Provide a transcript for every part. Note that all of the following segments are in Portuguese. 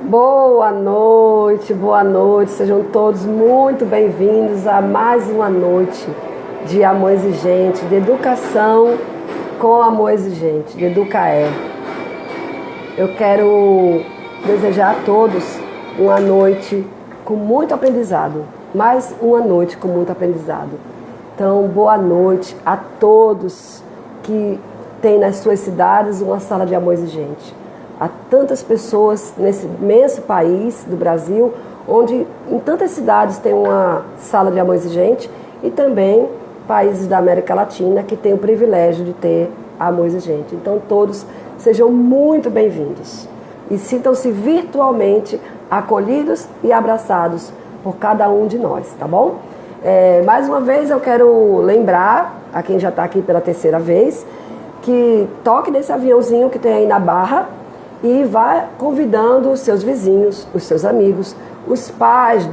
Boa noite, sejam todos muito bem-vindos a mais uma noite de amor exigente, de educação com amor exigente, de Educaer. Eu quero desejar a todos uma noite com muito aprendizado, mais uma noite com muito aprendizado. Então, boa noite a todos que têm nas suas cidades uma sala de amor exigente. Há tantas pessoas nesse imenso país do Brasil, onde em tantas cidades tem uma sala de amor exigente, e também países da América Latina que têm o privilégio de ter amor exigente. Então todos sejam muito bem-vindos e sintam-se virtualmente acolhidos e abraçados por cada um de nós, tá bom? Mais uma vez eu quero lembrar a quem já está aqui pela terceira vez que toque nesse aviãozinho que tem aí na barra e vá convidando os seus vizinhos, os seus amigos, os pais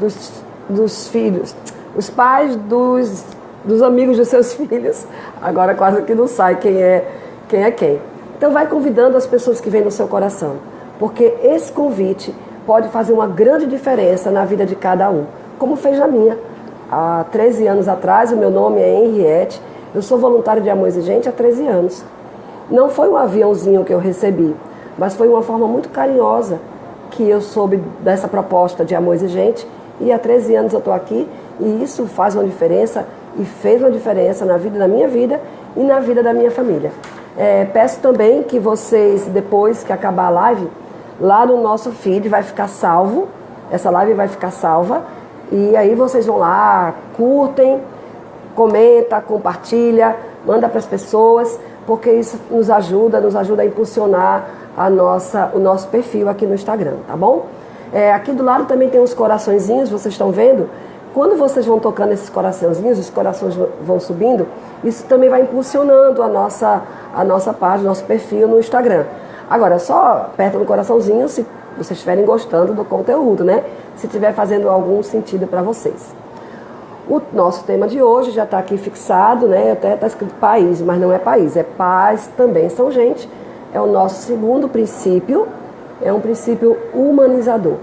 dos filhos, os pais dos amigos dos seus filhos. Agora quase que não sai quem é quem. Então vai convidando as pessoas que vêm no seu coração, porque esse convite pode fazer uma grande diferença na vida de cada um, como fez na minha. Há 13 anos atrás, o meu nome é Henriette, eu sou voluntária de amor exigente há 13 anos. Não foi um aviãozinho que eu recebi, mas foi uma forma muito carinhosa que eu soube dessa proposta de amor exigente, e há 13 anos eu estou aqui, e isso faz uma diferença, e fez uma diferença na vida da minha vida e na vida da minha família. Peço também que vocês, depois que acabar a live, lá no nosso feed vai ficar salvo, essa live vai ficar salva, e aí vocês vão lá, curtem, comenta, compartilha, manda para as pessoas, porque isso nos ajuda a impulsionar o nosso perfil aqui no Instagram, tá bom? Aqui do lado também tem uns coraçõezinhos, vocês estão vendo? Quando vocês vão tocando esses coraçõezinhos, os corações vão subindo, isso também vai impulsionando a nossa página, nosso perfil no Instagram. Agora, só aperta no coraçãozinho se vocês estiverem gostando do conteúdo, né? Se estiver fazendo algum sentido para vocês. O nosso tema de hoje já está aqui fixado, né? Até está escrito país, mas não é país, é paz também são gente. É o nosso segundo princípio, é um princípio humanizador.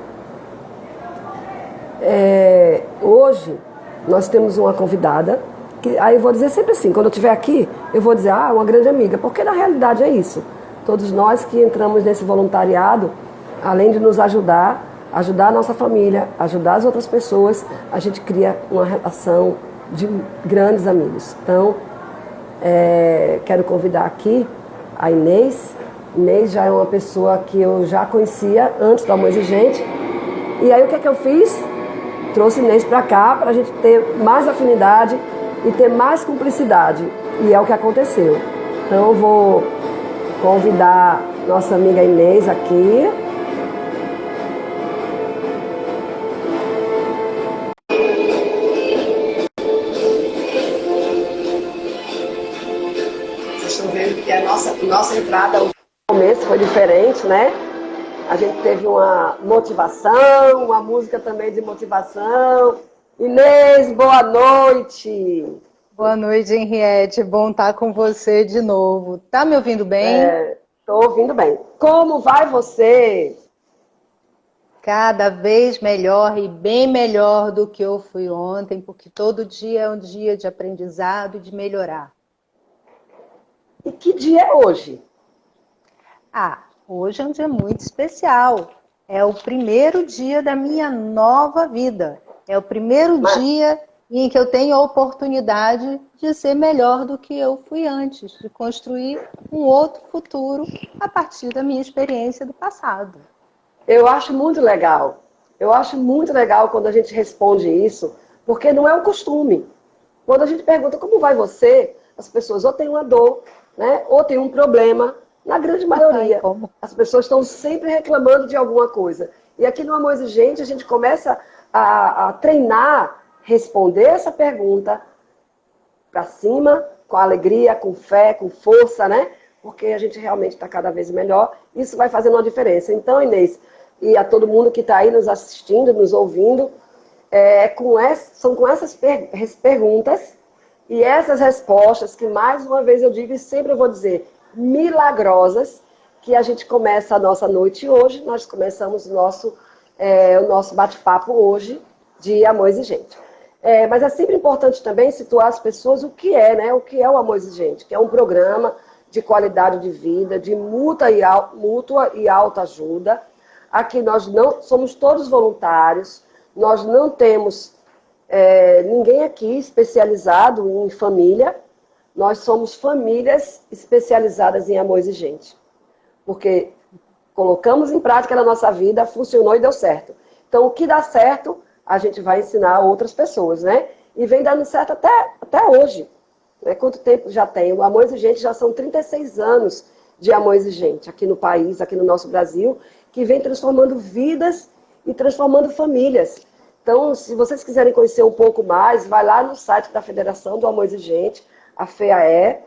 Hoje nós temos uma convidada, que aí eu vou dizer sempre assim, quando eu estiver aqui, eu vou dizer, uma grande amiga, porque na realidade é isso. Todos nós que entramos nesse voluntariado, além de nos ajudar a nossa família, ajudar as outras pessoas, a gente cria uma relação de grandes amigos. Então, quero convidar aqui a Inês. Inês já é uma pessoa que eu já conhecia antes do Amor Exigente. E aí o que é que eu fiz? Trouxe Inês para cá para a gente ter mais afinidade e ter mais cumplicidade. E é o que aconteceu. Então eu vou convidar nossa amiga Inês aqui. Vocês estão vendo que a nossa entrada, o começo foi diferente, né? A gente teve uma motivação, uma música também de motivação. Inês, boa noite! Boa noite, Henriette. Bom estar com você de novo. Tá me ouvindo bem? Estou ouvindo bem. Como vai você? Cada vez melhor e bem melhor do que eu fui ontem, porque todo dia é um dia de aprendizado e de melhorar. E que dia é hoje? Hoje é um dia muito especial. É o primeiro dia da minha nova vida. É o primeiro dia em que eu tenho a oportunidade de ser melhor do que eu fui antes, de construir um outro futuro a partir da minha experiência do passado. Eu acho muito legal. Eu acho muito legal quando a gente responde isso, porque não é um costume. Quando a gente pergunta como vai você, as pessoas ou têm uma dor, né, ou têm um problema. Na grande maioria, as pessoas estão sempre reclamando de alguma coisa. E aqui no Amor Exigente, a gente começa a treinar, responder essa pergunta para cima, com alegria, com fé, com força, né? Porque a gente realmente está cada vez melhor. Isso vai fazendo uma diferença. Então, Inês, e a todo mundo que está aí nos assistindo, nos ouvindo, são com essas perguntas e essas respostas que, mais uma vez, eu digo e sempre eu vou dizer, milagrosas, que a gente começa a nossa noite hoje. Nós começamos o nosso bate-papo hoje de Amor Exigente. Mas é sempre importante também situar as pessoas o que é, né? O que é o Amor Exigente, que é um programa de qualidade de vida, de mútua e autoajuda. Aqui nós não somos todos voluntários, nós não temos ninguém aqui especializado em família, nós somos famílias especializadas em amor exigente. Porque colocamos em prática na nossa vida, funcionou e deu certo. Então, o que dá certo, a gente vai ensinar a outras pessoas, né? E vem dando certo até hoje. Né? Quanto tempo já tem? O Amor Exigente já são 36 anos de Amor Exigente aqui no país, aqui no nosso Brasil, que vem transformando vidas e transformando famílias. Então, se vocês quiserem conhecer um pouco mais, vai lá no site da Federação do Amor Exigente, a FEAE,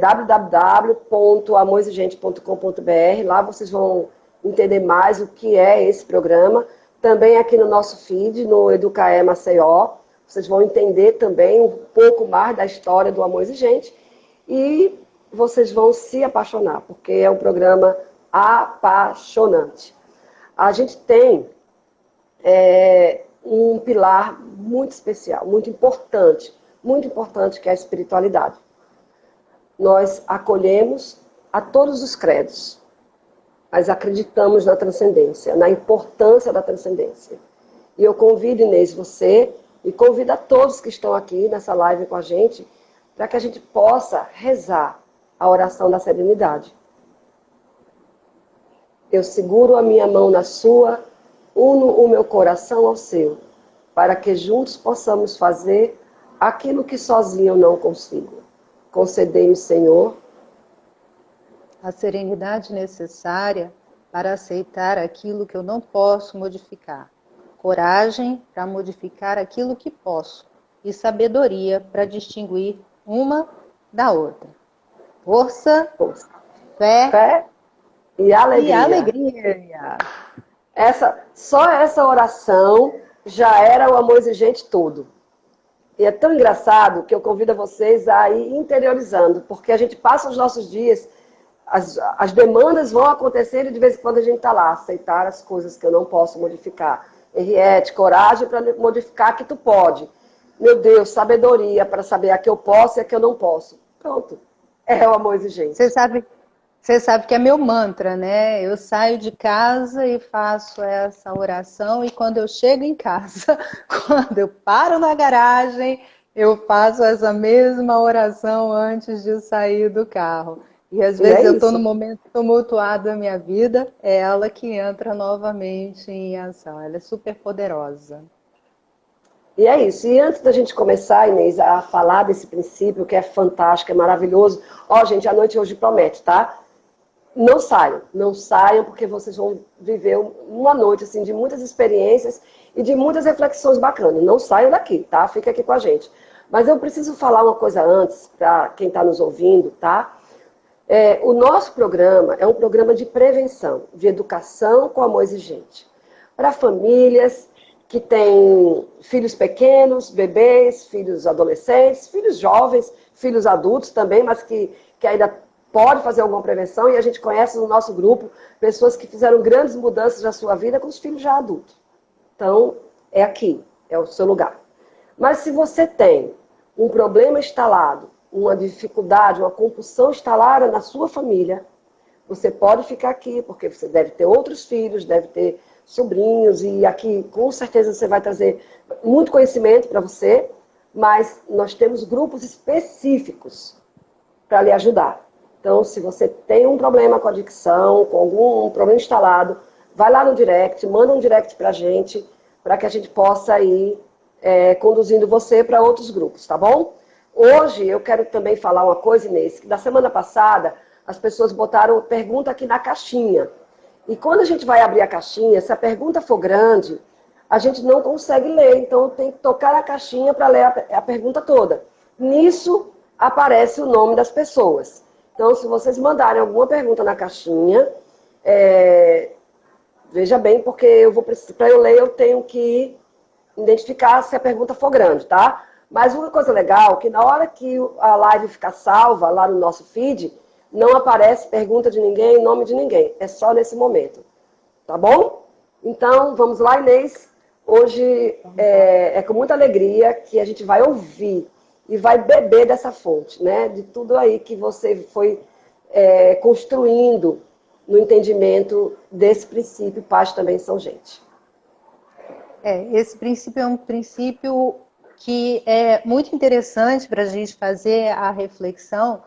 www.amorexigente.com.br. Lá vocês vão entender mais o que é esse programa. Também aqui no nosso feed, no Educae Maceió, vocês vão entender também um pouco mais da história do Amor Exigente e vocês vão se apaixonar, porque é um programa apaixonante. A gente tem um pilar muito especial, muito importante, que é a espiritualidade. Nós acolhemos a todos os credos, mas acreditamos na transcendência, na importância da transcendência. E eu convido, Inês, você, e convido a todos que estão aqui nessa live com a gente, para que a gente possa rezar a oração da serenidade. Eu seguro a minha mão na sua, uno o meu coração ao seu, para que juntos possamos fazer aquilo que sozinho eu não consigo. Concedei-me, Senhor, a serenidade necessária para aceitar aquilo que eu não posso modificar, coragem para modificar aquilo que posso e sabedoria para distinguir uma da outra. Força, fé e alegria. Só essa oração já era o Amor Exigente todo. E é tão engraçado que eu convido vocês a ir interiorizando, porque a gente passa os nossos dias, as demandas vão acontecendo e de vez em quando a gente está lá, aceitar as coisas que eu não posso modificar. Henriette, coragem para modificar que tu pode. Meu Deus, sabedoria para saber a que eu posso e a que eu não posso. Pronto, é o Amor Exigente. Você sabe que é meu mantra, né? Eu saio de casa e faço essa oração e quando eu chego em casa, quando eu paro na garagem, eu faço essa mesma oração antes de sair do carro. E às vezes eu estou num momento tumultuado da minha vida, é ela que entra novamente em ação. Ela é super poderosa. E é isso. E antes da gente começar, Inês, a falar desse princípio que é fantástico, é maravilhoso. Gente, a noite hoje promete, tá? Não saiam, porque vocês vão viver uma noite assim, de muitas experiências e de muitas reflexões bacanas. Não saiam daqui, tá? Fica aqui com a gente. Mas eu preciso falar uma coisa antes, para quem está nos ouvindo, tá? O nosso programa é um programa de prevenção, de educação com amor exigente. Para famílias que têm filhos pequenos, bebês, filhos adolescentes, filhos jovens, filhos adultos também, mas que ainda pode fazer alguma prevenção, e a gente conhece no nosso grupo pessoas que fizeram grandes mudanças na sua vida com os filhos já adultos. Então, é aqui, é o seu lugar. Mas se você tem um problema instalado, uma dificuldade, uma compulsão instalada na sua família, você pode ficar aqui, porque você deve ter outros filhos, deve ter sobrinhos, e aqui com certeza você vai trazer muito conhecimento para você, mas nós temos grupos específicos para lhe ajudar. Então, se você tem um problema com adicção, com algum problema instalado, vai lá no direct, manda um direct para a gente, para que a gente possa ir conduzindo você para outros grupos, tá bom? Hoje eu quero também falar uma coisa, Inês, que da semana passada as pessoas botaram pergunta aqui na caixinha. E quando a gente vai abrir a caixinha, se a pergunta for grande, a gente não consegue ler. Então tem que tocar na caixinha para ler a pergunta toda. Nisso aparece o nome das pessoas. Então, se vocês mandarem alguma pergunta na caixinha, veja bem, porque para eu ler eu tenho que identificar se a pergunta for grande, tá? Mas uma coisa legal, que na hora que a live ficar salva lá no nosso feed, não aparece pergunta de ninguém, nome de ninguém. É só nesse momento. Tá bom? Então, vamos lá, Inês. Hoje é com muita alegria que a gente vai ouvir e vai beber dessa fonte, né? De tudo aí que você foi construindo no entendimento desse princípio, pais também são gente. Esse princípio é um princípio que é muito interessante para a gente fazer a reflexão,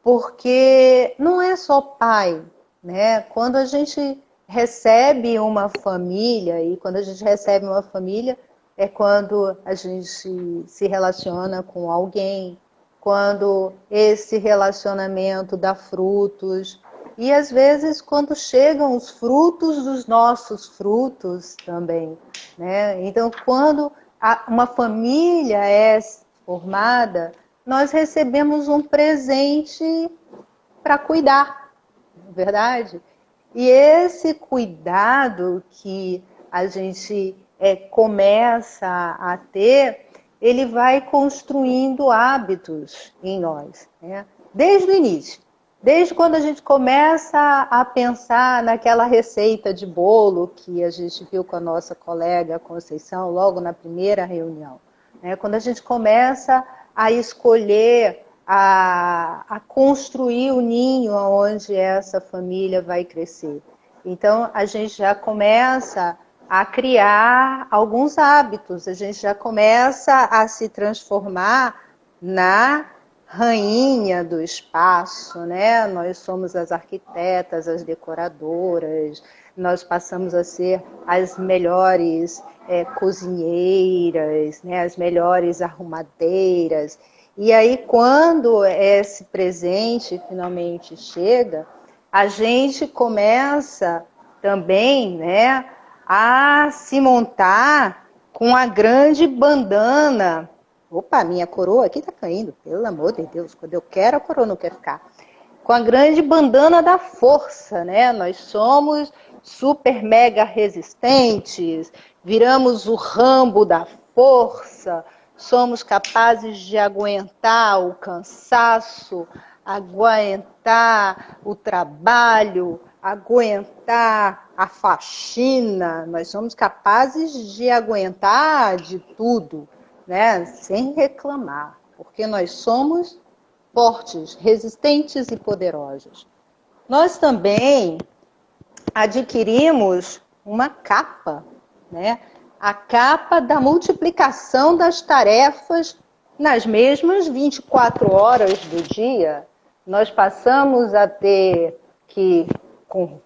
porque não é só pai, né? Quando a gente recebe uma família, e quando a gente recebe uma família é quando a gente se relaciona com alguém, quando esse relacionamento dá frutos, e às vezes quando chegam os frutos dos nossos frutos também, né? Então, quando uma família é formada, nós recebemos um presente para cuidar, não é verdade? E esse cuidado que a gente começa a ter, ele vai construindo hábitos em nós, né? Desde o início. Desde quando a gente começa a pensar naquela receita de bolo que a gente viu com a nossa colega Conceição logo na primeira reunião, né? Quando a gente começa a escolher, a construir o ninho onde essa família vai crescer. Então, a gente já começa a criar alguns hábitos, a gente já começa a se transformar na rainha do espaço, né? Nós somos as arquitetas, as decoradoras, nós passamos a ser as melhores cozinheiras, né? As melhores arrumadeiras. E aí, quando esse presente finalmente chega, a gente começa também, né, a se montar com a grande bandana. Opa, minha coroa aqui tá caindo, pelo amor de Deus, quando eu quero a coroa não quer ficar. Com a grande bandana da força, né? Nós somos super mega resistentes, viramos o Rambo da força, somos capazes de aguentar o cansaço, aguentar o trabalho, aguentar a faxina, nós somos capazes de aguentar de tudo, né? Sem reclamar, porque nós somos fortes, resistentes e poderosos. Nós também adquirimos uma capa, né? A capa da multiplicação das tarefas nas mesmas 24 horas do dia. Nós passamos a ter que, com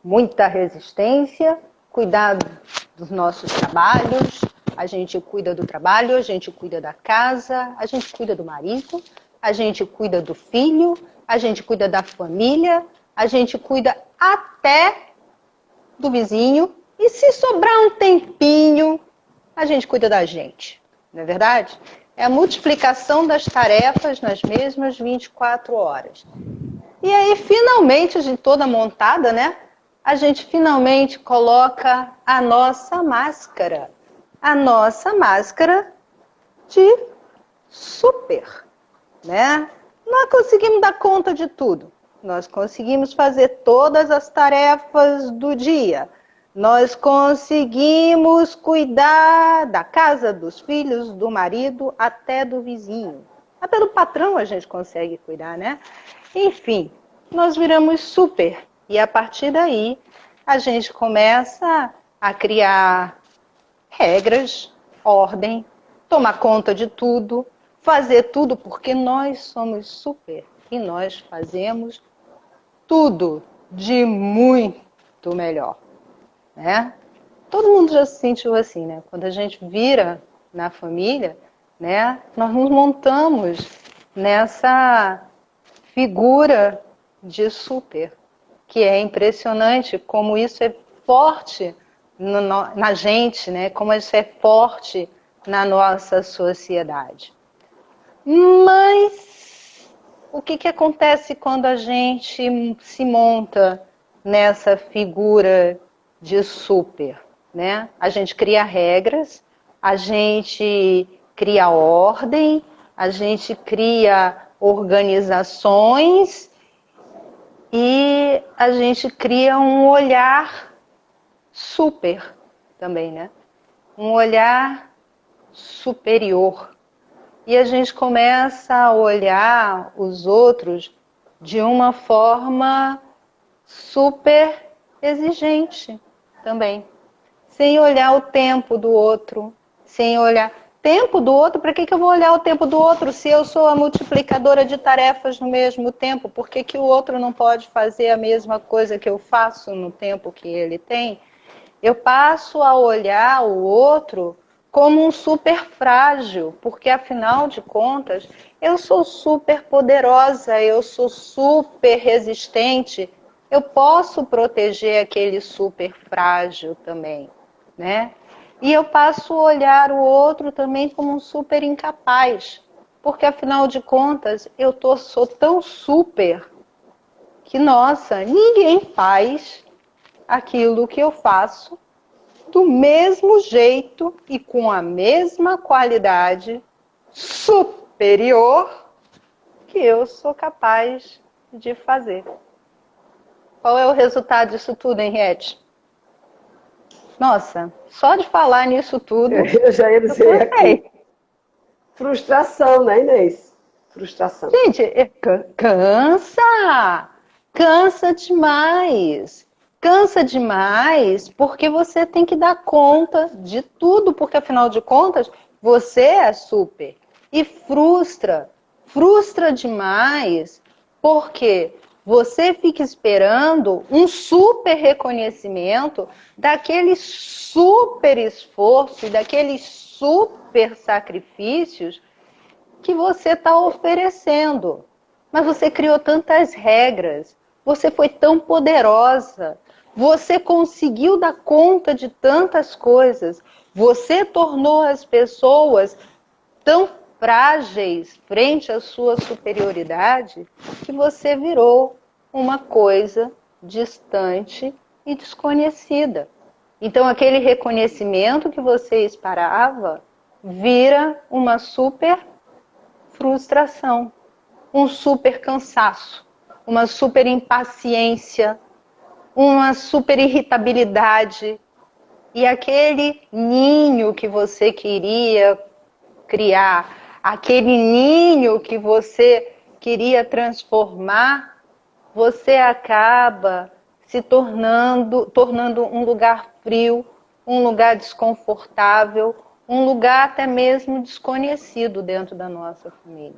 muita resistência, cuidar dos nossos trabalhos. A gente cuida do trabalho, a gente cuida da casa, a gente cuida do marido, a gente cuida do filho, a gente cuida da família, a gente cuida até do vizinho, e se sobrar um tempinho, a gente cuida da gente, não é verdade? É a multiplicação das tarefas nas mesmas 24 horas. E aí, finalmente, a gente toda montada, né? A gente finalmente coloca a nossa máscara de super, né? Nós conseguimos dar conta de tudo. Nós conseguimos fazer todas as tarefas do dia. Nós conseguimos cuidar da casa, dos filhos, do marido, até do vizinho. Até do patrão a gente consegue cuidar, né? Enfim, nós viramos super. E a partir daí, a gente começa a criar regras, ordem, tomar conta de tudo, fazer tudo, porque nós somos super. E nós fazemos tudo de muito melhor, né? Todo mundo já se sentiu assim, né? Quando a gente vira na família, né? Nós nos montamos nessa figura de super, que é impressionante como isso é forte na gente, né? Como isso é forte na nossa sociedade. Mas o que acontece quando a gente se monta nessa figura de super, né? A gente cria regras, a gente cria ordem, a gente cria organizações E a gente cria um olhar super também, né? Um olhar superior. E a gente começa a olhar os outros de uma forma super exigente também. Sem olhar o tempo do outro, sem olhar... Tempo do outro? Para que eu vou olhar o tempo do outro se eu sou a multiplicadora de tarefas no mesmo tempo? Por que o outro não pode fazer a mesma coisa que eu faço no tempo que ele tem? Eu passo a olhar o outro como um super frágil, porque afinal de contas, eu sou super poderosa, eu sou super resistente, eu posso proteger aquele super frágil também, né? E eu passo a olhar o outro também como um super incapaz, porque afinal de contas, sou tão super que, nossa, ninguém faz aquilo que eu faço do mesmo jeito e com a mesma qualidade superior que eu sou capaz de fazer. Qual é o resultado disso tudo, Henriette? Nossa, só de falar nisso tudo, Eu já ia dizer aqui. Frustração, né, Inês? Frustração. Gente, cansa! Cansa demais! Cansa demais porque você tem que dar conta de tudo, porque afinal de contas, você é super. E frustra demais porque você fica esperando um super reconhecimento daquele super esforço e daqueles super sacrifícios que você está oferecendo. Mas você criou tantas regras, você foi tão poderosa, você conseguiu dar conta de tantas coisas, você tornou as pessoas tão frágeis frente à sua superioridade que você virou uma coisa distante e desconhecida. Então, aquele reconhecimento que você esperava vira uma super frustração, um super cansaço, uma super impaciência, uma super irritabilidade. E aquele ninho que você queria criar, aquele ninho que você queria transformar, você acaba se tornando um lugar frio, um lugar desconfortável, um lugar até mesmo desconhecido dentro da nossa família,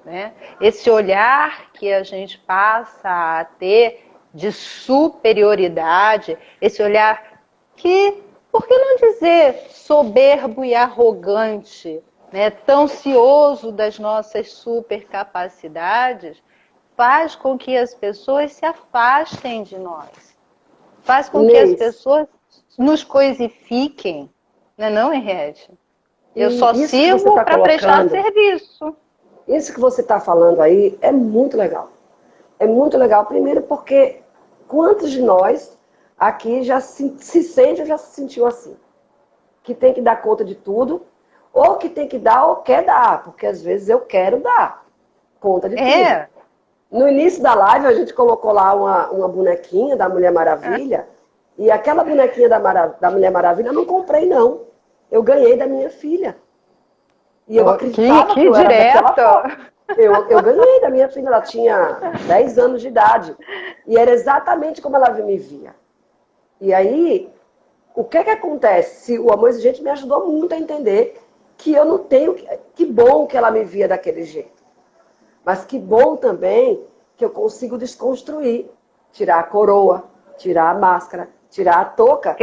né? Esse olhar que a gente passa a ter de superioridade, esse olhar que, por que não dizer soberbo e arrogante, né? Tão cioso das nossas supercapacidades, faz com que as pessoas se afastem de nós. Faz com que as pessoas nos coisifiquem. Não é não, Henriette? Eu só sirvo para prestar serviço. Isso que você está falando aí é muito legal. É muito legal, primeiro porque quantos de nós aqui já se sente ou já se sentiu assim? Que tem que dar conta de tudo, ou que tem que dar ou quer dar, porque às vezes eu quero dar conta de tudo. No início da live a gente colocou lá uma bonequinha da Mulher Maravilha, e aquela bonequinha da Mulher Maravilha eu não comprei não, eu ganhei da minha filha. E eu acreditava que eu era daquela forma. Eu ganhei da minha filha, ela tinha 10 anos de idade. E era exatamente como ela me via. E aí, o que acontece? O Amor Exigente me ajudou muito a entender que eu não tenho... Que bom que ela me via daquele jeito. Mas que bom também que eu consigo desconstruir. Tirar a coroa, tirar a máscara, tirar a touca.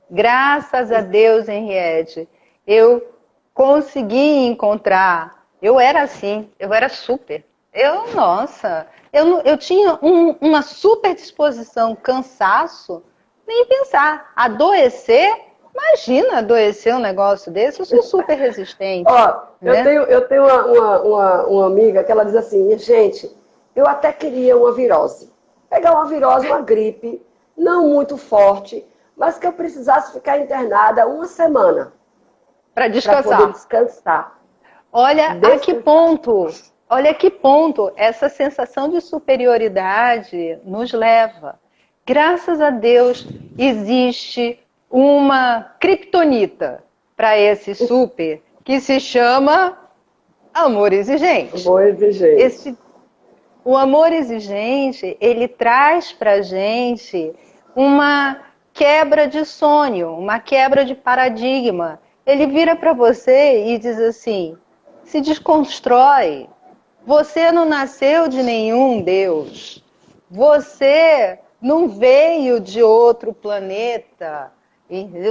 Graças a Deus, Henriette. Eu consegui encontrar. Eu era assim, eu era super. Eu tinha uma super disposição, cansaço, nem pensar. Adoecer, imagina adoecer um negócio desse, eu sou super resistente. Né? Eu tenho uma amiga que ela diz assim, gente, eu até queria uma virose. Pegar uma virose, uma gripe, não muito forte, mas que eu precisasse ficar internada uma semana. Para descansar. Para poder descansar. Olha a que ponto. olha que ponto essa sensação de superioridade nos leva. Graças a Deus existe uma criptonita para esse super que se chama amor exigente. Amor exigente. O amor exigente, ele traz para a gente uma quebra de sonho, uma quebra de paradigma. Ele vira para você e diz assim, se desconstrói. Você não nasceu de nenhum Deus. Você não veio de outro planeta.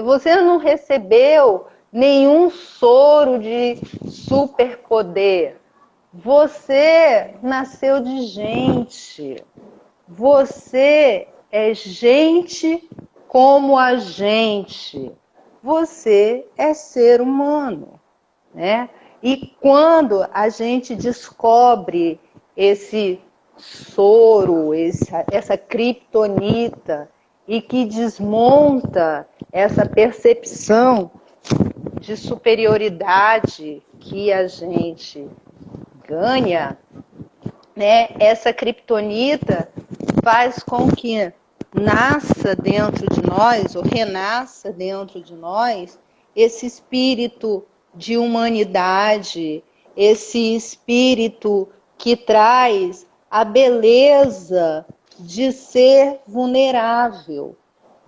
Você não recebeu nenhum soro de superpoder. Você nasceu de gente. Você é gente como a gente. Você é ser humano, né? E quando a gente descobre esse soro, essa criptonita, e que desmonta essa percepção de superioridade que a gente ganha, né? Essa criptonita faz com que nasça dentro de nós, ou renasça dentro de nós, esse espírito de humanidade, esse espírito que traz a beleza de ser vulnerável.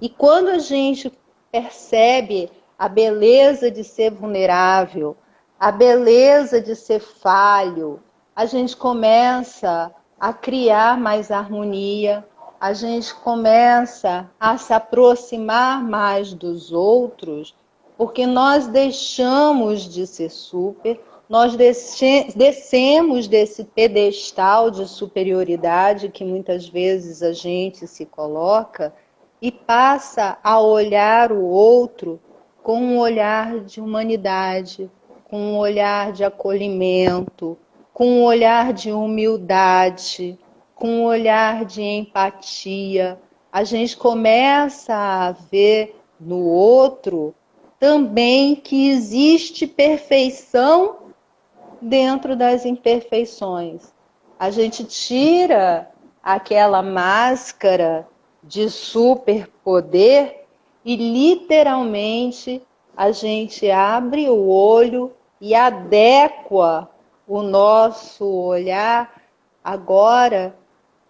E quando a gente percebe a beleza de ser vulnerável, a beleza de ser falho, a gente começa a criar mais harmonia, a gente começa a se aproximar mais dos outros, porque nós deixamos de ser super, nós descemos desse pedestal de superioridade que muitas vezes a gente se coloca e passa a olhar o outro com um olhar de humanidade, com um olhar de acolhimento, com um olhar de humildade, com um olhar de empatia. A gente começa a ver no outro também que existe perfeição dentro das imperfeições. A gente tira aquela máscara de superpoder e literalmente a gente abre o olho e adequa o nosso olhar agora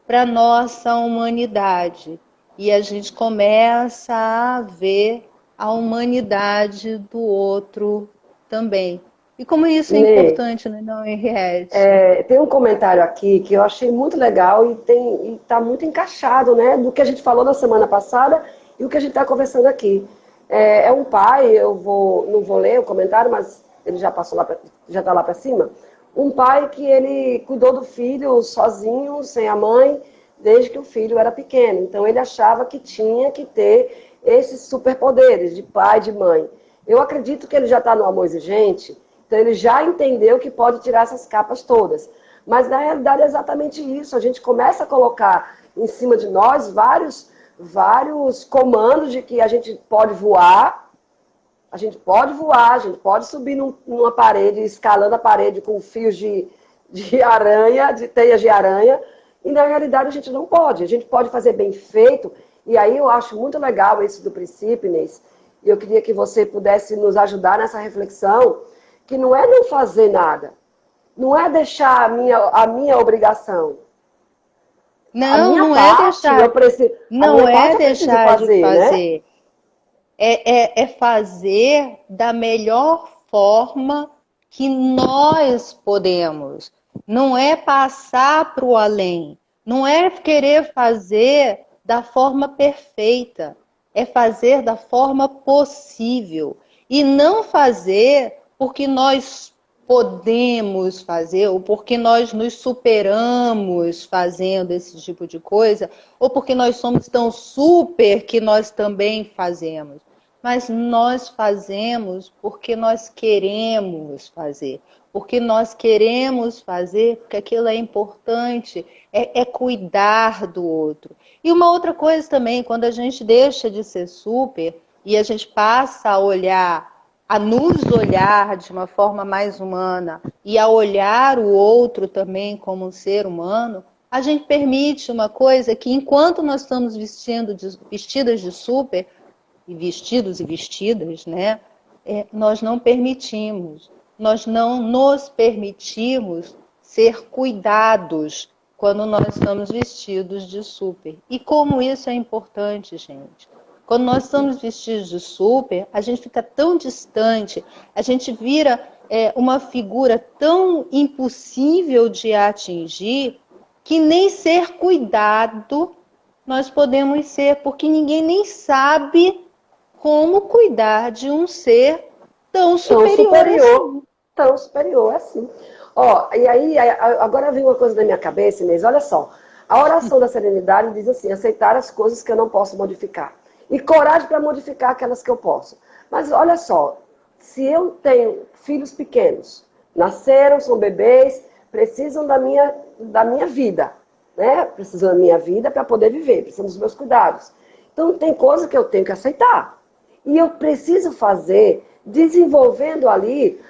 para a nossa humanidade. E a gente começa a ver a humanidade do outro também. E como isso é importante, né, não, Henriette? Tem um comentário aqui que eu achei muito legal e está muito encaixado, né, do que a gente falou na semana passada e o que a gente está conversando aqui. É um pai, não vou ler o comentário, mas ele já passou lá, já está lá para cima. Um pai que ele cuidou do filho sozinho, sem a mãe, desde que o filho era pequeno. Então ele achava que tinha que ter esses superpoderes de pai, de mãe. Eu acredito que ele já está no amor exigente, então ele já entendeu que pode tirar essas capas todas. Mas na realidade é exatamente isso. A gente começa a colocar em cima de nós vários comandos de que a gente pode voar, a gente pode subir numa parede, escalando a parede com fios de aranha, de teias de aranha, e na realidade a gente não pode. A gente pode fazer bem feito, e aí eu acho muito legal isso do princípio, Inês, e eu queria que você pudesse nos ajudar nessa reflexão, que não é não fazer nada, não é deixar a minha obrigação. Não é deixar de fazer. Né? É fazer da melhor forma que nós podemos. Não é passar para o além. Não é querer fazer da forma perfeita. É fazer da forma possível. E não fazer porque nós podemos fazer, ou porque nós nos superamos fazendo esse tipo de coisa, ou porque nós somos tão super que nós também fazemos. Mas nós fazemos porque nós queremos fazer. Porque nós queremos fazer, porque aquilo é importante, é cuidar do outro. E uma outra coisa também, quando a gente deixa de ser super e a gente passa a olhar a nos olhar de uma forma mais humana e a olhar o outro também como um ser humano, a gente permite uma coisa que enquanto nós estamos vestidas de super, e vestidos e vestidas, né? Nós não permitimos, nós não nos permitimos ser cuidados quando nós estamos vestidos de super. E como isso é importante, gente. Quando nós estamos vestidos de super, a gente fica tão distante, a gente vira uma figura tão impossível de atingir, que nem ser cuidado nós podemos ser, porque ninguém nem sabe como cuidar de um ser tão superior. Tão superior, assim. Ó, e aí, agora vem uma coisa na minha cabeça, Inês, olha só. A oração da serenidade diz assim, aceitar as coisas que eu não posso modificar. E coragem para modificar aquelas que eu posso. Mas olha só, se eu tenho filhos pequenos, nasceram, são bebês, precisam da minha vida, né? Precisam da minha vida para poder viver, precisam dos meus cuidados. Então tem coisa que eu tenho que aceitar. E eu preciso fazer, desenvolvendo ali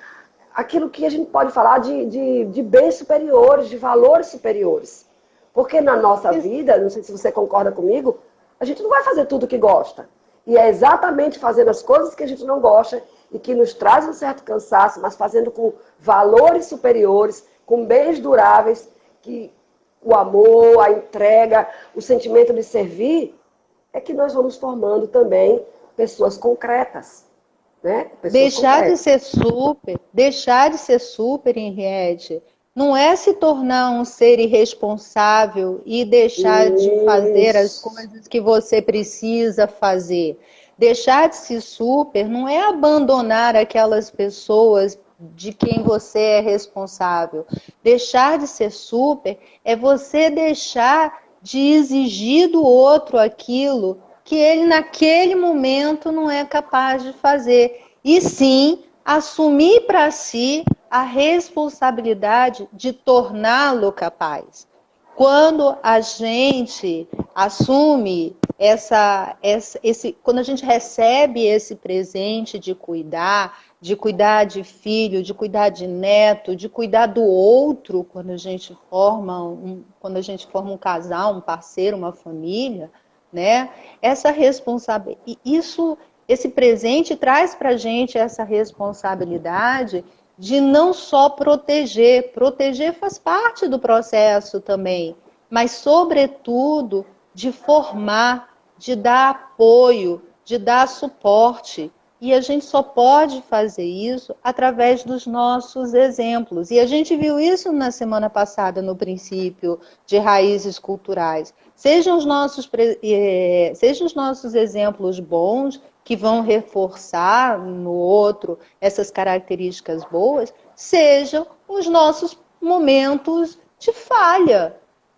aquilo que a gente pode falar de bens superiores, de valores superiores. Porque na nossa vida, não sei se você concorda comigo, a gente não vai fazer tudo que gosta. E é exatamente fazendo as coisas que a gente não gosta e que nos traz um certo cansaço, mas fazendo com valores superiores, com bens duráveis, que o amor, a entrega, o sentimento de servir, é que nós vamos formando também pessoas concretas. Né? Deixar de ser super, Henriette, não é se tornar um ser irresponsável e deixar de fazer as coisas que você precisa fazer. Deixar de ser super não é abandonar aquelas pessoas de quem você é responsável. Deixar de ser super é você deixar de exigir do outro aquilo que ele naquele momento não é capaz de fazer. E sim, assumir para si a responsabilidade de torná-lo capaz. Quando a gente assume quando a gente recebe esse presente de cuidar de filho, de cuidar de neto, de cuidar do outro, quando a gente forma um casal, um parceiro, uma família, né? Essa responsabilidade, esse presente traz para a gente essa responsabilidade de não só proteger faz parte do processo também, mas sobretudo de formar, de dar apoio, de dar suporte. E a gente só pode fazer isso através dos nossos exemplos. E a gente viu isso na semana passada, no princípio de raízes culturais. Sejam os nossos exemplos bons, que vão reforçar no outro essas características boas, sejam os nossos momentos de falha,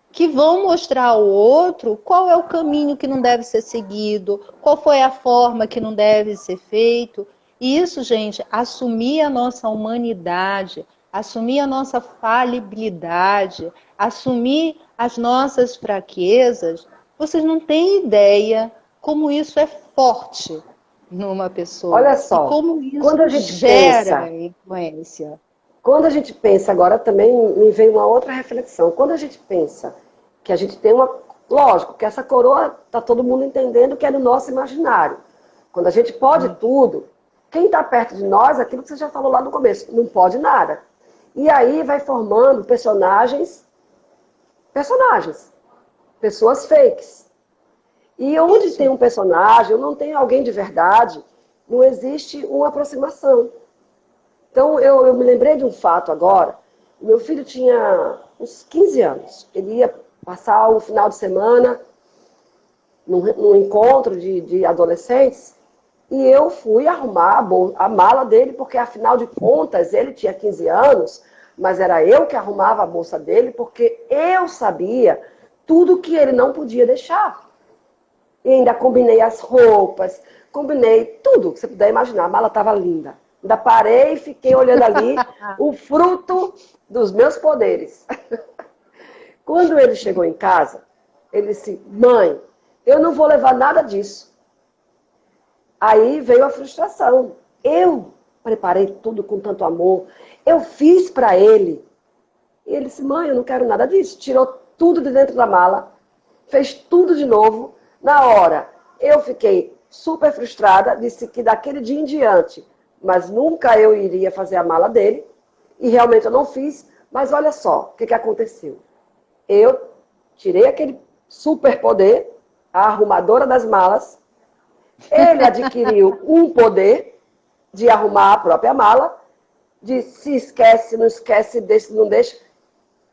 que vão mostrar ao outro qual é o caminho que não deve ser seguido, qual foi a forma que não deve ser feito. E isso, gente, assumir a nossa humanidade, assumir a nossa falibilidade, assumir as nossas fraquezas, vocês não têm ideia como isso é forte numa pessoa. Olha só, e como isso quando a gente gera influência. Quando a gente pensa, agora também me veio uma outra reflexão. Quando a gente pensa que a gente tem uma... Lógico, que essa coroa está todo mundo entendendo que é no nosso imaginário. Quando a gente pode tudo, quem está perto de nós, aquilo que você já falou lá no começo, não pode nada. E aí vai formando personagens, pessoas fakes. E onde tem um personagem, não tem alguém de verdade, não existe uma aproximação. Então, eu me lembrei de um fato agora. Meu filho tinha uns 15 anos. Ele ia passar o final de semana num encontro de adolescentes. E eu fui arrumar a mala dele, porque, afinal de contas, ele tinha 15 anos, mas era eu que arrumava a bolsa dele, porque eu sabia tudo que ele não podia deixar. E ainda combinei as roupas, combinei tudo que você puder imaginar. A mala estava linda. Ainda parei e fiquei olhando ali o fruto dos meus poderes. Quando ele chegou em casa, ele disse, mãe, eu não vou levar nada disso. Aí veio a frustração. Eu preparei tudo com tanto amor, eu fiz para ele. E ele disse, mãe, eu não quero nada disso. Tirou tudo de dentro da mala, fez tudo de novo. Na hora, eu fiquei super frustrada, disse que daquele dia em diante, mas nunca eu iria fazer a mala dele, e realmente eu não fiz, mas olha só o que aconteceu. Eu tirei aquele superpoder, a arrumadora das malas, ele adquiriu um poder de arrumar a própria mala, de se esquece, não esquece, deixa, não deixa,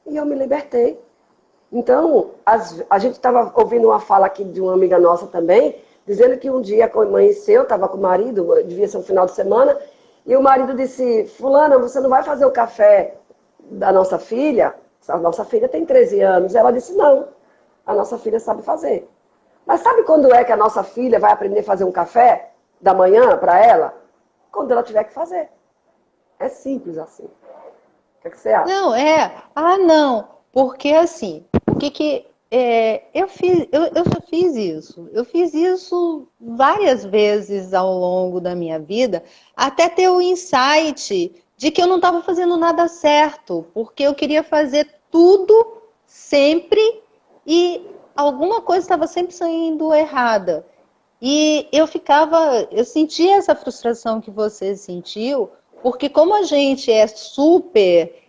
e eu me libertei. Então, a gente estava ouvindo uma fala aqui de uma amiga nossa também, dizendo que um dia amanheceu, estava com o marido, devia ser um final de semana, e o marido disse, fulana, você não vai fazer o café da nossa filha? A nossa filha tem 13 anos. Ela disse, não, a nossa filha sabe fazer. Mas sabe quando é que a nossa filha vai aprender a fazer um café da manhã para ela? Quando ela tiver que fazer. É simples assim. O que você acha? Não, não, porque assim, o que que eu fiz, eu já fiz isso. Eu fiz isso várias vezes ao longo da minha vida, até ter o insight de que eu não estava fazendo nada certo, porque eu queria fazer tudo sempre e alguma coisa estava sempre saindo errada. E eu sentia essa frustração que você sentiu, porque como a gente é super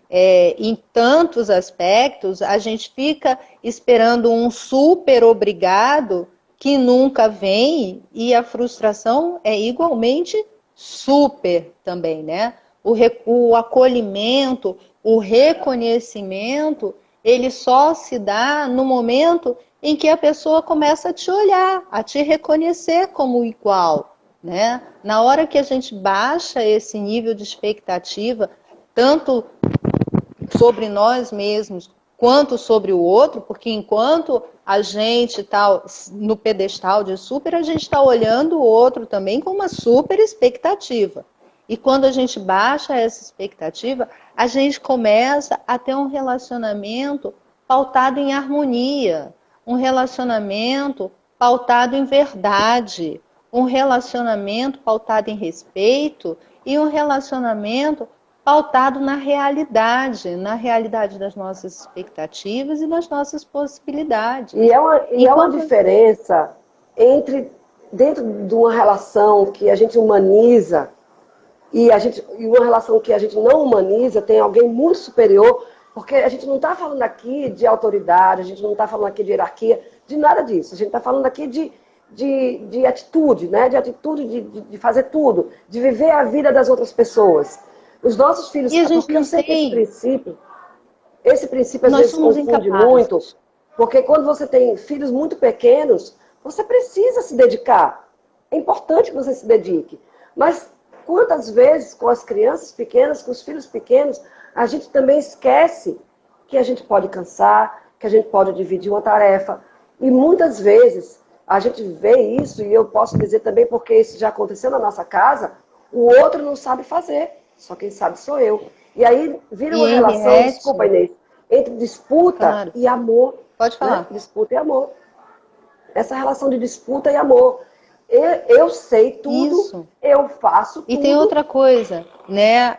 em tantos aspectos, a gente fica esperando um super obrigado que nunca vem, e a frustração é igualmente super também, né? O acolhimento, o reconhecimento, ele só se dá no momento em que a pessoa começa a te olhar, a te reconhecer como igual, né? Na hora que a gente baixa esse nível de expectativa, tanto sobre nós mesmos quanto sobre o outro, porque enquanto a gente está no pedestal de super, a gente está olhando o outro também com uma super expectativa. E quando a gente baixa essa expectativa, a gente começa a ter um relacionamento pautado em harmonia, um relacionamento pautado em verdade, um relacionamento pautado em respeito e um relacionamento pautado na realidade das nossas expectativas e das nossas possibilidades. E é uma diferença dentro de uma relação que a gente humaniza e uma relação que a gente não humaniza, tem alguém muito superior, porque a gente não está falando aqui de autoridade, a gente não está falando aqui de hierarquia, de nada disso. A gente está falando aqui de atitude, né? De atitude de fazer tudo, de viver a vida das outras pessoas. Os nossos filhos, porque eu sei que esse princípio às vezes confunde muito, porque quando você tem filhos muito pequenos, você precisa se dedicar. É importante que você se dedique. Mas quantas vezes com as crianças pequenas, com os filhos pequenos, a gente também esquece que a gente pode cansar, que a gente pode dividir uma tarefa. E muitas vezes a gente vê isso, e eu posso dizer também porque isso já aconteceu na nossa casa, o outro não sabe fazer, só quem sabe sou eu. E aí vira uma relação, desculpa Inês, entre disputa e amor. Pode falar. Né? Disputa e amor. Essa relação de disputa e amor. Eu sei tudo, isso. Eu faço tudo. E tem outra coisa, né?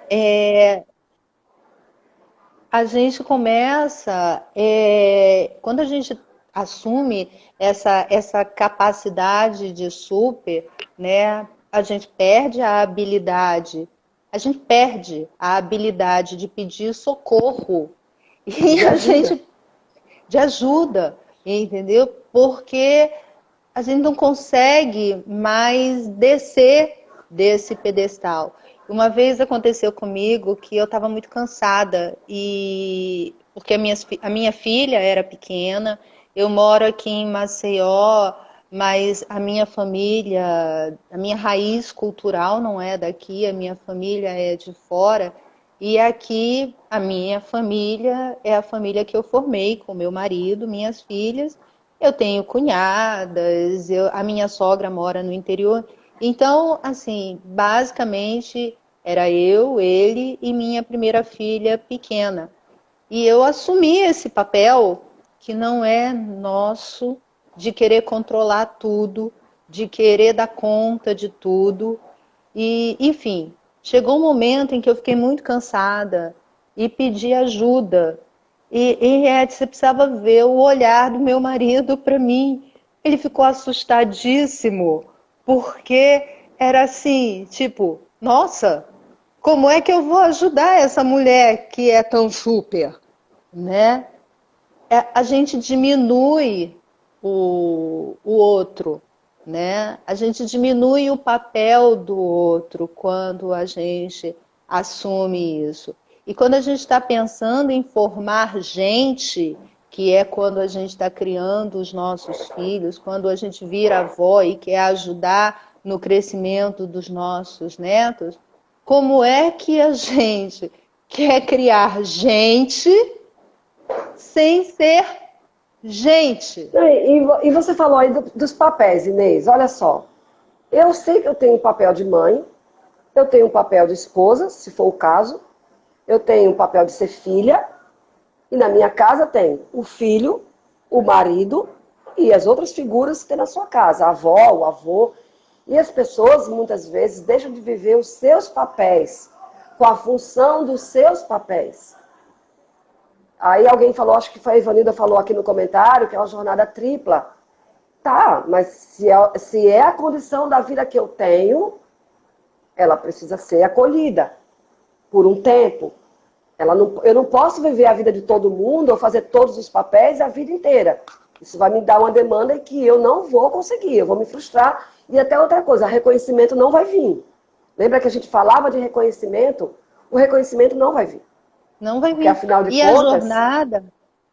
A gente começa, quando a gente assume essa capacidade de super, né? A gente perde a habilidade de pedir socorro de ajuda, entendeu? Porque a gente não consegue mais descer desse pedestal. Uma vez aconteceu comigo que eu estava muito cansada, porque a minha filha era pequena, eu moro aqui em Maceió, mas a minha família, a minha raiz cultural não é daqui, a minha família é de fora, e aqui a minha família é a família que eu formei com meu marido, minhas filhas. Eu tenho cunhadas, a minha sogra mora no interior. Então, assim, basicamente era eu, ele e minha primeira filha pequena. E eu assumi esse papel que não é nosso, de querer controlar tudo, de querer dar conta de tudo. E, enfim, Chegou um momento em que eu fiquei muito cansada e pedi ajuda. E Henriette, você precisava ver o olhar do meu marido para mim. Ele ficou assustadíssimo, porque era assim, tipo, nossa, como é que eu vou ajudar essa mulher que é tão super, né? A gente diminui o outro, né? A gente diminui o papel do outro quando a gente assume isso. E quando a gente está pensando em formar gente, que é quando a gente está criando os nossos filhos, quando a gente vira avó e quer ajudar no crescimento dos nossos netos, como é que a gente quer criar gente sem ser gente? E você falou aí dos papéis, Inês. Olha só. Eu sei que eu tenho um papel de mãe, eu tenho um papel de esposa, se for o caso, eu tenho um papel de ser filha, e na minha casa tem o filho, o marido e as outras figuras que tem na sua casa, a avó, o avô. E as pessoas, muitas vezes, deixam de viver os seus papéis, com a função dos seus papéis. Aí alguém falou, acho que foi a Ivanilda falou aqui no comentário, que é uma jornada tripla. Tá, mas se é a condição da vida que eu tenho, ela precisa ser acolhida por um tempo. Eu não posso viver a vida de todo mundo ou fazer todos os papéis a vida inteira. Isso vai me dar uma demanda que eu não vou conseguir, eu vou me frustrar. E até outra coisa, reconhecimento não vai vir. Lembra que a gente falava de reconhecimento? O reconhecimento não vai vir. Não vai Porque vir. afinal de E contas...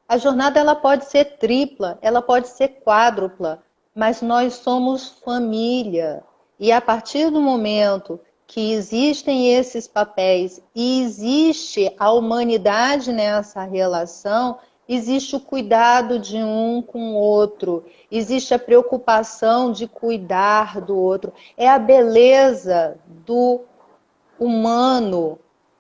a jornada ela pode ser tripla, ela pode ser quádrupla, mas nós somos família. E a partir do momento que existem esses papéis e existe a humanidade nessa relação, existe o cuidado de um com o outro, existe a preocupação de cuidar do outro. É a beleza do humano,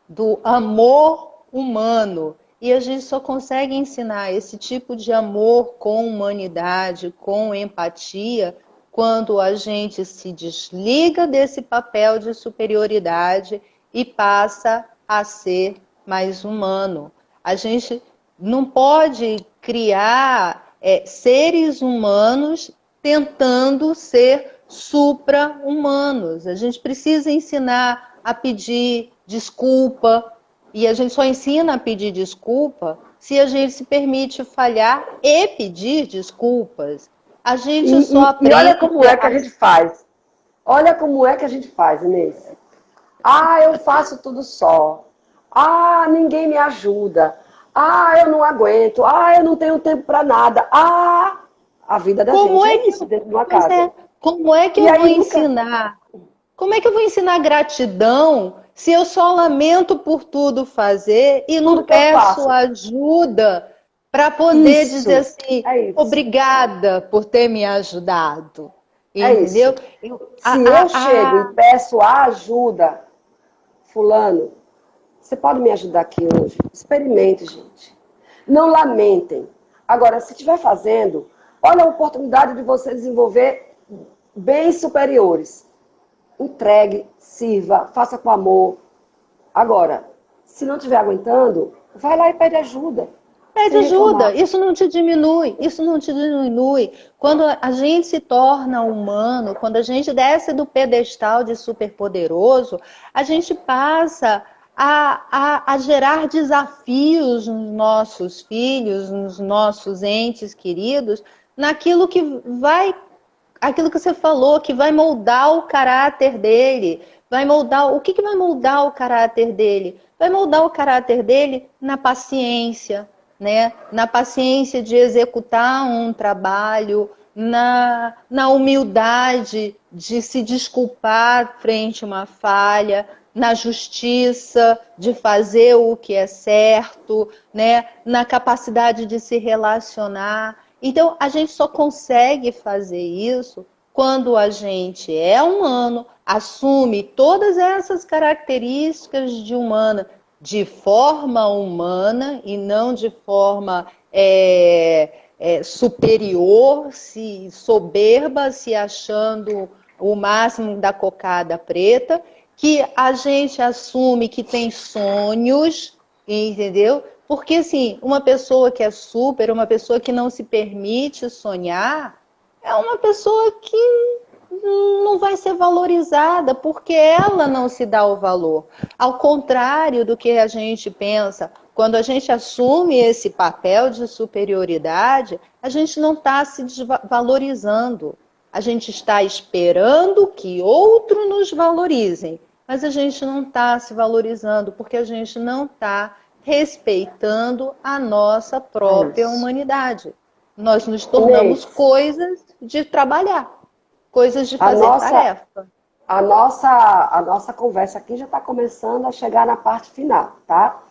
do amor humano. E a gente só consegue ensinar esse tipo de amor com humanidade, com empatia, quando a gente se desliga desse papel de superioridade e passa a ser mais humano. A gente não pode criar seres humanos tentando ser supra-humanos. A gente precisa ensinar a pedir desculpa, e a gente só ensina a pedir desculpa se a gente se permite falhar e pedir desculpas. A gente só E olha aprende como é que a gente faz. Olha como é que a gente faz, Inês. Ah, eu faço tudo só. Ah, ninguém me ajuda. Ah, eu não aguento. Ah, eu não tenho tempo para nada. Ah, a vida da como gente é é que, isso, dentro de uma pois casa. é, como é que E eu vou aí nunca... ensinar? Como é que eu vou ensinar gratidão se eu só lamento por tudo fazer e não Tudo que eu peço faço. ajuda para poder dizer Isso. assim, É isso. obrigada por ter me ajudado? É Entendeu? isso. Se eu chego e peço a ajuda, fulano, você pode me ajudar aqui hoje? Experimente, gente. Não lamentem. Agora, se estiver fazendo, olha a oportunidade de você desenvolver bens superiores. Entregue, sirva, faça com amor. Agora, se não estiver aguentando, vai lá e pede ajuda. Pede Sem ajuda, reclamar. isso não te diminui, isso não te diminui. Quando a gente se torna humano, quando a gente desce do pedestal de superpoderoso, a gente passa a gerar desafios nos nossos filhos, nos nossos entes queridos, naquilo que vai, aquilo que você falou, que vai moldar o caráter dele, vai moldar, o que vai moldar o caráter dele? Vai moldar o caráter dele na paciência, né? Na paciência de executar um trabalho, na humildade de se desculpar frente a uma falha, na justiça de fazer o que é certo, né? Na capacidade de se relacionar. Então, a gente só consegue fazer isso quando a gente é humano, assume todas essas características de humana de forma humana e não de forma superior, se soberba, se achando o máximo da cocada preta, que a gente assume que tem sonhos, entendeu? Porque, assim, uma pessoa que é super, uma pessoa que não se permite sonhar, é uma pessoa que não vai ser valorizada, porque ela não se dá o valor. Ao contrário do que a gente pensa, quando a gente assume esse papel de superioridade, a gente não está se desvalorizando. A gente está esperando que outros nos valorizem, mas a gente não está se valorizando, porque a gente não está respeitando a nossa própria humanidade. Nós nos tornamos Inês, coisas de trabalhar, coisas de a fazer nossa, tarefa. a nossa conversa aqui já está começando a chegar na parte final, tá?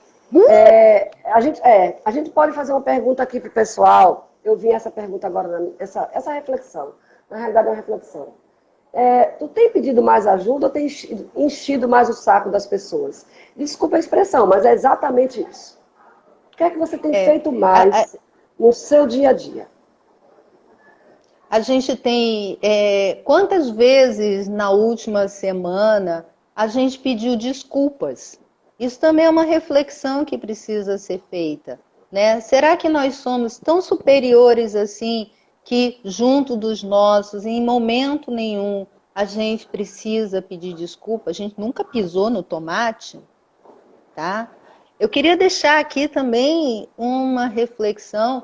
A gente pode fazer uma pergunta aqui para o pessoal. Eu vi essa pergunta agora, essa reflexão. Na realidade, é uma reflexão. Tu tem pedido mais ajuda ou tem enchido mais o saco das pessoas? Desculpa a expressão, mas é exatamente isso. O que é que você tem feito mais no seu dia a dia? A gente tem... quantas vezes na última semana a gente pediu desculpas? Isso também é uma reflexão que precisa ser feita, né? Será que nós somos tão superiores assim que junto dos nossos, em momento nenhum, a gente precisa pedir desculpa? A gente nunca pisou no tomate, tá? Eu queria deixar aqui também uma reflexão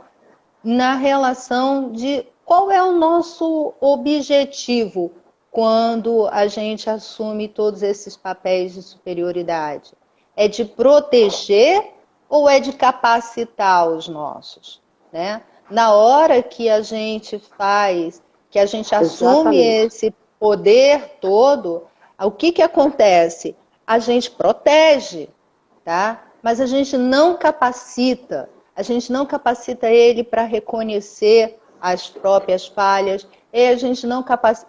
na relação de qual é o nosso objetivo quando a gente assume todos esses papéis de superioridade. É de proteger ou é de capacitar os nossos, né? Na hora que a gente faz, que a gente assume Exatamente. esse poder todo, o que acontece? A gente protege, tá? Mas a gente não capacita ele para reconhecer as próprias falhas,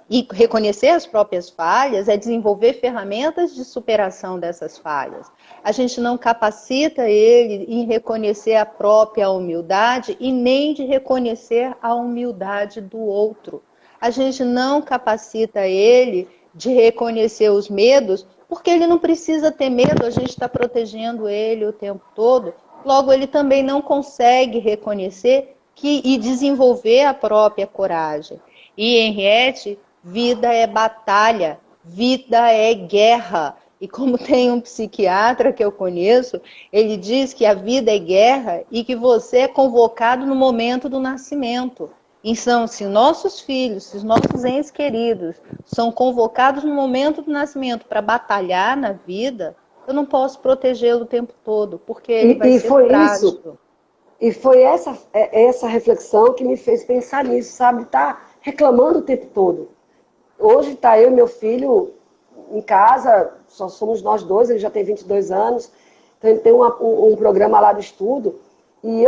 e reconhecer as próprias falhas é desenvolver ferramentas de superação dessas falhas. A gente não capacita ele em reconhecer a própria humildade e nem de reconhecer a humildade do outro. A gente não capacita ele de reconhecer os medos, porque ele não precisa ter medo, a gente está protegendo ele o tempo todo. Logo, ele também não consegue reconhecer e desenvolver a própria coragem. E Henriette, vida é batalha, vida é guerra. E como tem um psiquiatra que eu conheço, ele diz que a vida é guerra e que você é convocado no momento do nascimento. Então, se nossos filhos, se os nossos entes queridos são convocados no momento do nascimento para batalhar na vida, eu não posso protegê-lo o tempo todo, porque ele vai E ser foi isso. frágil. E foi essa reflexão que me fez pensar nisso, sabe? Tá reclamando o tempo todo. Hoje está eu e meu filho em casa, só somos nós dois, ele já tem 22 anos, então ele tem um programa lá de estudo, e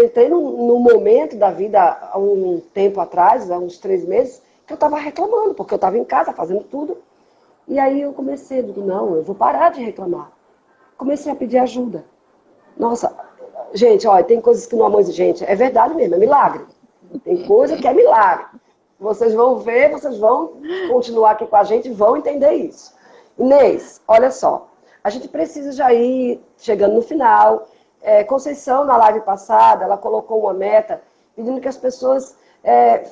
entrei num momento da vida, há um tempo atrás, há uns 3 meses, que eu estava reclamando, porque eu estava em casa fazendo tudo, e aí eu comecei, digo, não, eu vou parar de reclamar. Comecei a pedir ajuda. Nossa, gente, olha, tem coisas que no amor de gente, é verdade mesmo, é milagre. Tem coisa que é milagre. Vocês vão ver, vocês vão continuar aqui com a gente e vão entender isso. Inês, olha só. A gente precisa já ir chegando no final. Conceição, na live passada, ela colocou uma meta pedindo que as pessoas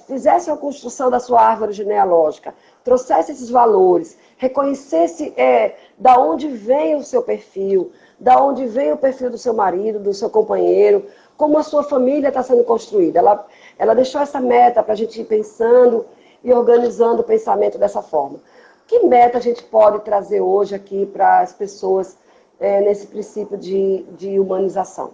fizessem a construção da sua árvore genealógica, trouxessem esses valores, reconhecesse da onde vem o seu perfil, da onde vem o perfil do seu marido, do seu companheiro, como a sua família está sendo construída. Ela deixou essa meta para a gente ir pensando e organizando o pensamento dessa forma. Que meta a gente pode trazer hoje aqui para as pessoas nesse princípio de humanização?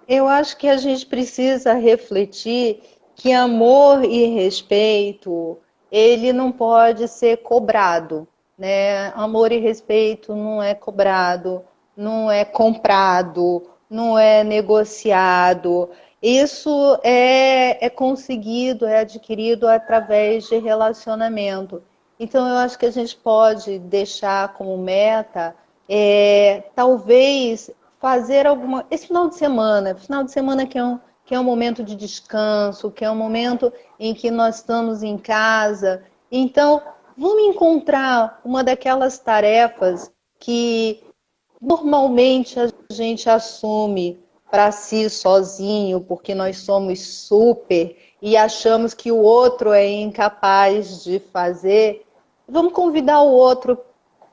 Eu acho que a gente precisa refletir que amor e respeito, ele não pode ser cobrado, né? Amor e respeito não é cobrado, não é comprado, não é negociado. Isso é conseguido, é adquirido através de relacionamento. Então, eu acho que a gente pode deixar como meta, talvez, fazer alguma... Esse final de semana que é um momento de descanso, que é um momento em que nós estamos em casa. Então, Vamos encontrar uma daquelas tarefas que normalmente a gente assume para si sozinho, porque nós somos super e achamos que o outro é incapaz de fazer. Vamos convidar o outro,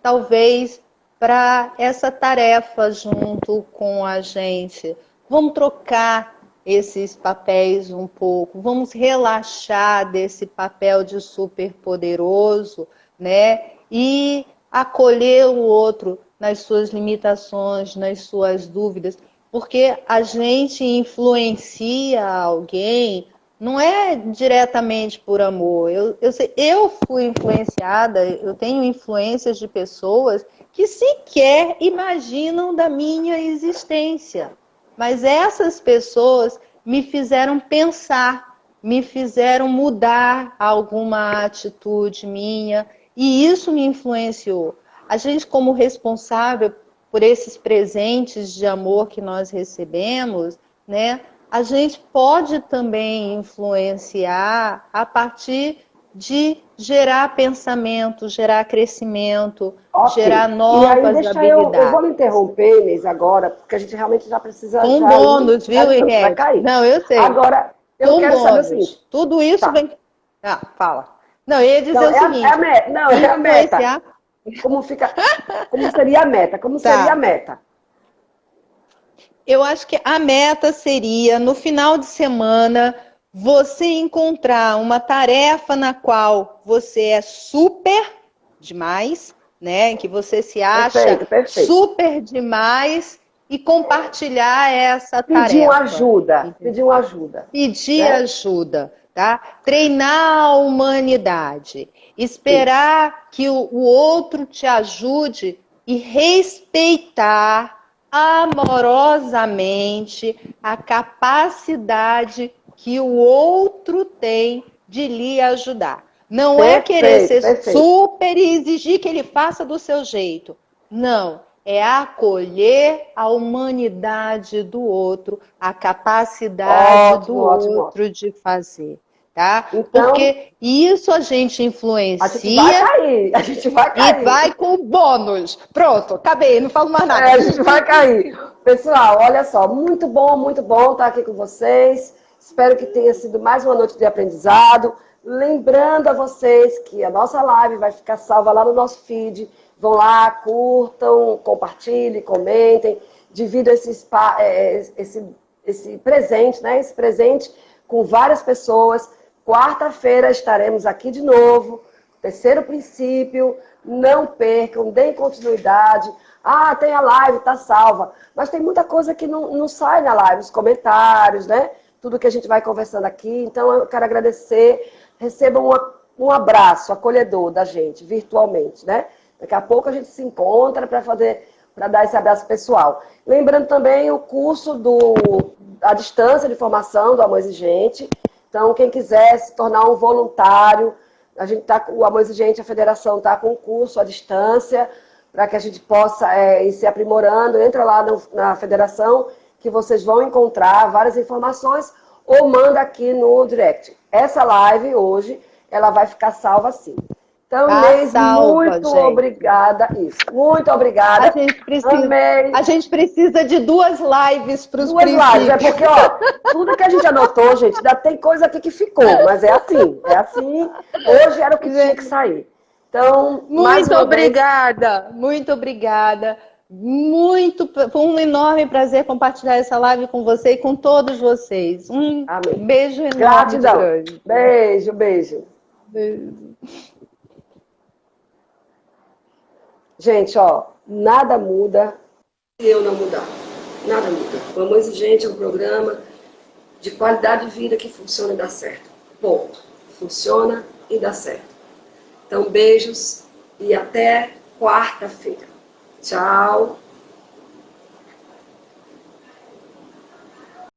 talvez, para essa tarefa junto com a gente. Vamos trocar esses papéis um pouco, vamos relaxar desse papel de super poderoso, né? E acolher o outro nas suas limitações, nas suas dúvidas, porque a gente influencia alguém, não é diretamente por amor. Eu fui influenciada, eu tenho influências de pessoas que sequer imaginam da minha existência. Mas essas pessoas me fizeram pensar, me fizeram mudar alguma atitude minha, e isso me influenciou. A gente, como responsável por esses presentes de amor que nós recebemos, né, a gente pode também influenciar a partir de gerar pensamento, gerar crescimento, gerar novas habilidades. Eu vou me interromper, Inês, agora, porque a gente realmente já precisa... Com bônus, viu, Henrique? Vai cair. Não, eu sei. Agora, eu quero saber o seguinte. Tudo isso vem... Ah, fala. Não, eu ia dizer o seguinte. É a meta. Como seria a meta? Como seria a meta? Eu acho que a meta seria, no final de semana, você encontrar uma tarefa na qual você é super demais, né? Que você se acha perfeito. super demais e compartilhar essa tarefa. Pedir ajuda. Pedir ajuda, tá? Treinar a humanidade. Esperar que o outro te ajude e respeitar amorosamente a capacidade que o outro tem de lhe ajudar. Não é querer ser super e exigir que ele faça do seu jeito. Não, é acolher a humanidade do outro, a capacidade do outro de fazer. Tá? Então, porque isso a gente influencia. A gente vai cair. E vai com bônus. Pronto, acabei, não falo mais nada. A gente vai cair. Pessoal, olha só, muito bom estar aqui com vocês. Espero que tenha sido mais uma noite de aprendizado. Lembrando a vocês que a nossa live vai ficar salva lá no nosso feed. Vão lá, curtam, compartilhem, comentem, dividam esse presente, né? Esse presente com várias pessoas. Quarta-feira estaremos aqui de novo. Terceiro princípio, não percam, deem continuidade. Ah, tem a live, tá salva. Mas tem muita coisa que não sai na live, os comentários, né? Tudo que a gente vai conversando aqui. Então, eu quero agradecer. Recebam um abraço acolhedor da gente, virtualmente, né? Daqui a pouco a gente se encontra para dar esse abraço pessoal. Lembrando também o curso da distância de formação do Amor Exigente. Então, quem quiser se tornar um voluntário, o Amor Exigente, a federação está com um curso à distância, para que a gente possa ir se aprimorando. Entra lá na federação, que vocês vão encontrar várias informações, ou manda aqui no direct. Essa live hoje, ela vai ficar salva sim. Então, Inês, muito obrigada. Isso, muito obrigada. A gente precisa de 2 lives para os princípios. 2 lives, porque, ó, tudo que a gente anotou, gente, ainda tem coisa aqui que ficou, mas é assim. Hoje era o que tinha que sair. Então, muito obrigada. Foi um enorme prazer compartilhar essa live com você e com todos vocês. Beijo enorme. Gratidão. Beijo. Gente, ó, nada muda se eu não mudar. Nada muda. O Amor Exigente é um programa de qualidade de vida que funciona e dá certo. Ponto. Funciona e dá certo. Então, beijos e até quarta-feira. Tchau.